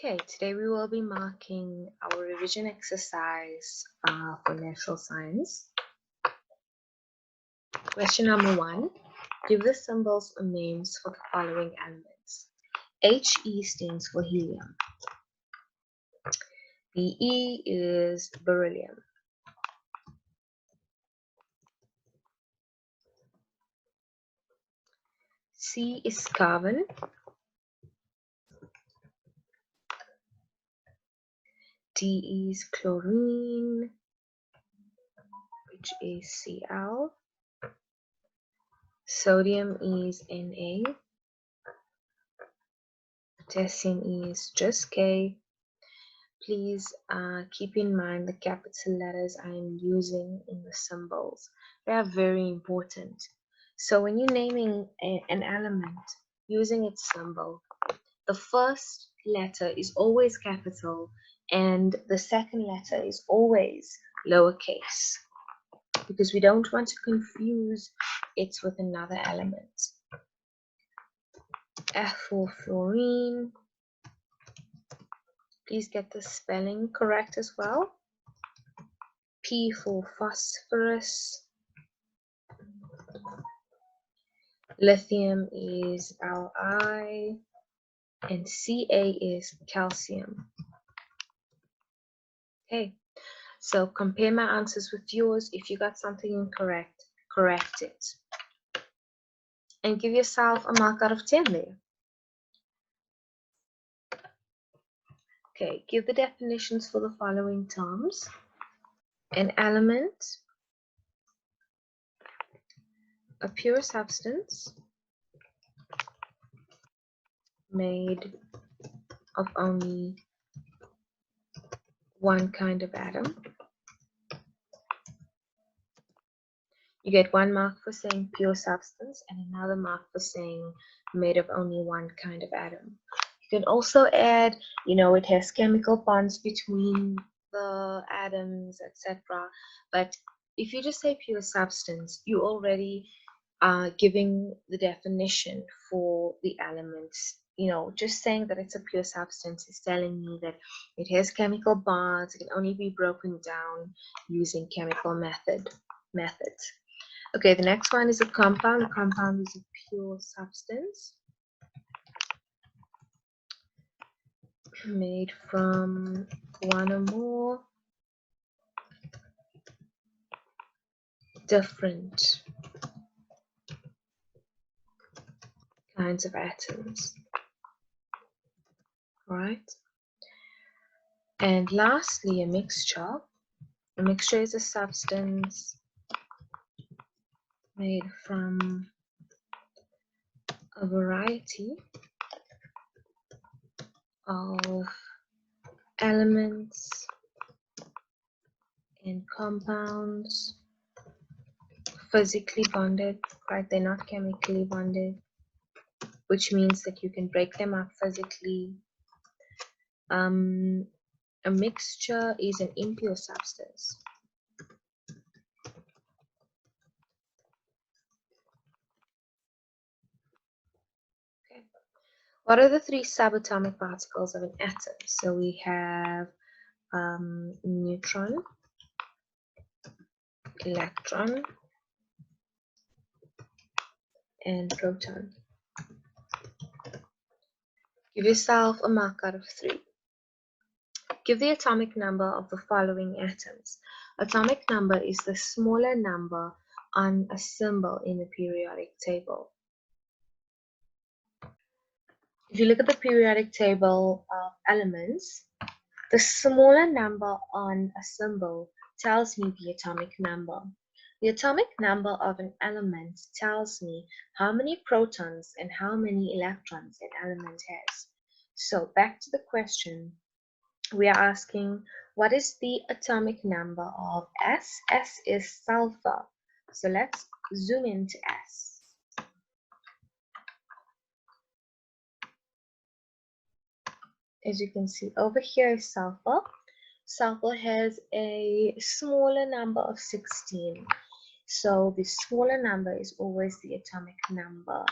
Okay, today we will be marking our revision exercise for natural science. Question number 1. Give the symbols or names for the following elements. He stands for helium. Be is beryllium. C is carbon. D is chlorine, which is Cl. Sodium is Na. Potassium is just K. Please keep in mind the capital letters I am using in the symbols. They are very important. So when you're naming an element using its symbol, the first letter is always capital and the second letter is always lowercase because we don't want to confuse it with another element. F for fluorine. Please get the spelling correct as well. P for phosphorus. Lithium is Li, and Ca is calcium. Okay, so compare my answers with yours. If you got something incorrect, correct it. And give yourself a mark out of 10 there. Okay, give the definitions for the following terms. An element, a pure substance made of only one kind of atom. You get 1 mark for saying pure substance and another mark for saying made of only one kind of atom. You can also add, it has chemical bonds between the atoms, etc. But if you just say pure substance, you already are giving the definition for the elements. Just saying that it's a pure substance is telling me that it has chemical bonds. It can only be broken down using chemical methods. Okay, the next one is a compound. A compound is a pure substance made from one or more different kinds of atoms. Right? And lastly, a mixture. A mixture is a substance made from a variety of elements and compounds physically bonded, right? They're not chemically bonded, which means that you can break them up physically. A mixture is an impure substance. Okay. What are the 3 subatomic particles of an atom? So we have neutron, electron, and proton. Give yourself a mark out of 3. Give the atomic number of the following atoms. Atomic number is the smaller number on a symbol in the periodic table. If you look at the periodic table of elements, the smaller number on a symbol tells me the atomic number. The atomic number of an element tells me how many protons and how many electrons an element has. So back to the question, we are asking, what is the atomic number of S? S is sulfur. So let's zoom into S. As you can see, over here is sulfur. Sulfur has a smaller number of 16. So the smaller number is always the atomic number.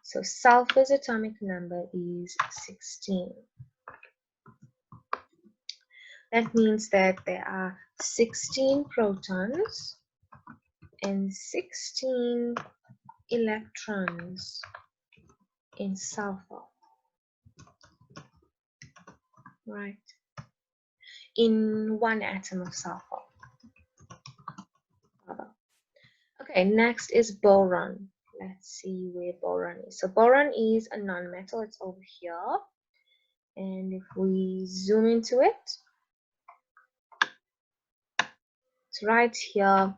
So sulfur's atomic number is 16. That means that there are 16 protons and 16 electrons in sulfur, right? In one atom of sulfur. Okay, next is boron. Let's see where boron is. So boron is a nonmetal. It's over here. And if we zoom into it, it's right here.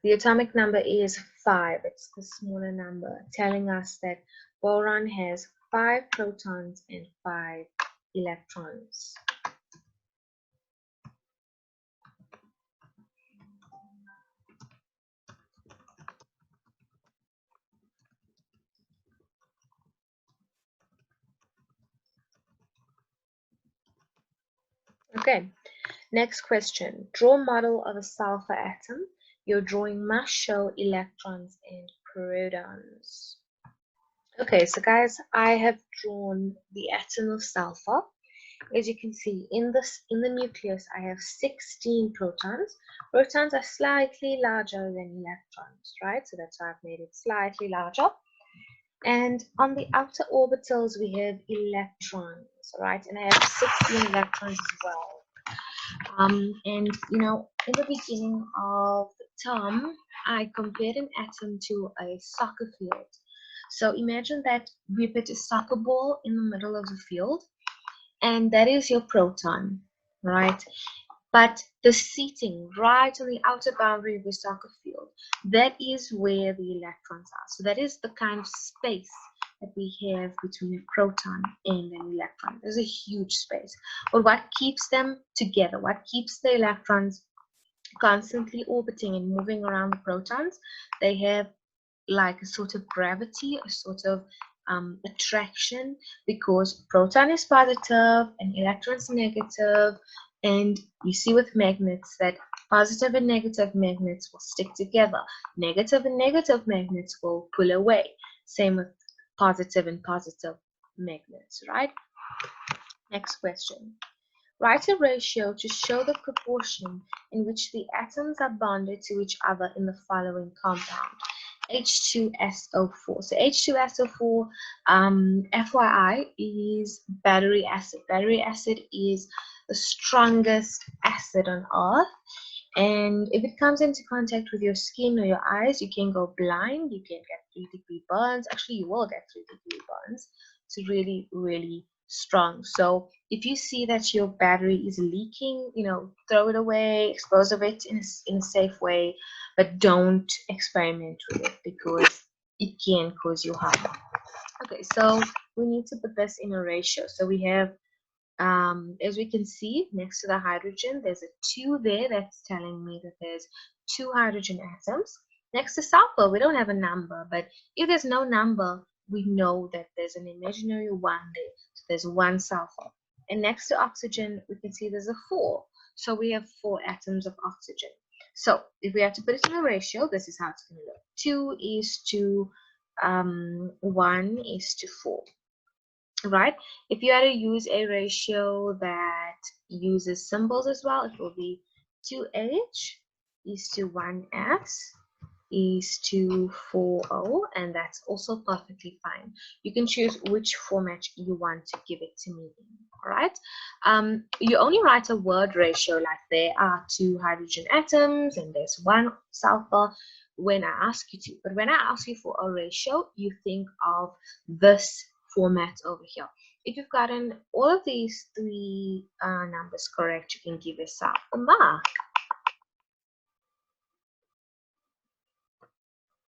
The atomic number is 5. It's the smaller number, telling us that boron has 5 protons and 5 electrons. Okay, next question. Draw a model of a sulfur atom. Your drawing must show electrons and protons. Okay, so guys, I have drawn the atom of sulfur. As you can see, in the nucleus, I have 16 protons. Protons are slightly larger than electrons, right? So that's why I've made it slightly larger. And on the outer orbitals, we have electrons, right? And I have 16 electrons as well. And you know, in the beginning of the term, I compared an atom to a soccer field. So imagine that we put a soccer ball in the middle of the field, and that is your proton, right? But the seating right on the outer boundary of the soccer field, that is where the electrons are. So that is the kind of space that we have between a proton and an electron. There's a huge space. But what keeps them together, what keeps the electrons constantly orbiting and moving around the protons, they have like a sort of gravity, a sort of attraction, because proton is positive and electron is negative. And you see with magnets that positive and negative magnets will stick together. Negative and negative magnets will pull away. Same with positive and positive magnets, right? Next question. Write a ratio to show the proportion in which the atoms are bonded to each other in the following compound. H2SO4. So H2SO4, FYI, is battery acid. Battery acid is the strongest acid on earth. And if it comes into contact with your skin or your eyes, you can go blind. You can get 3-degree burns. Actually, you will get 3-degree burns. It's really, really strong. So if you see that your battery is leaking, you know, throw it away, dispose of it in a safe way, but don't experiment with it because it can cause you harm. Okay, so we need to put this in a ratio. So we have, as we can see, next to the hydrogen, there's a 2 there. That's telling me that there's 2 hydrogen atoms. Next to sulfur, we don't have a number, but if there's no number, we know that there's an imaginary 1 there. So there's 1 sulfur. And next to oxygen, we can see there's a 4. So we have 4 atoms of oxygen. So if we have to put it in a ratio, this is how it's going to look. 2 is to 1 is to 4. Right? If you had to use a ratio that uses symbols as well, it will be 2H is to 1S is to 4O, and that's also perfectly fine. You can choose which format you want to give it to me in. All right. You only write a word ratio like there are 2 hydrogen atoms and there's 1 sulfur when I ask you to. But when I ask you for a ratio, you think of this format over here. If you've gotten all of these 3 numbers correct, you can give yourself a mark.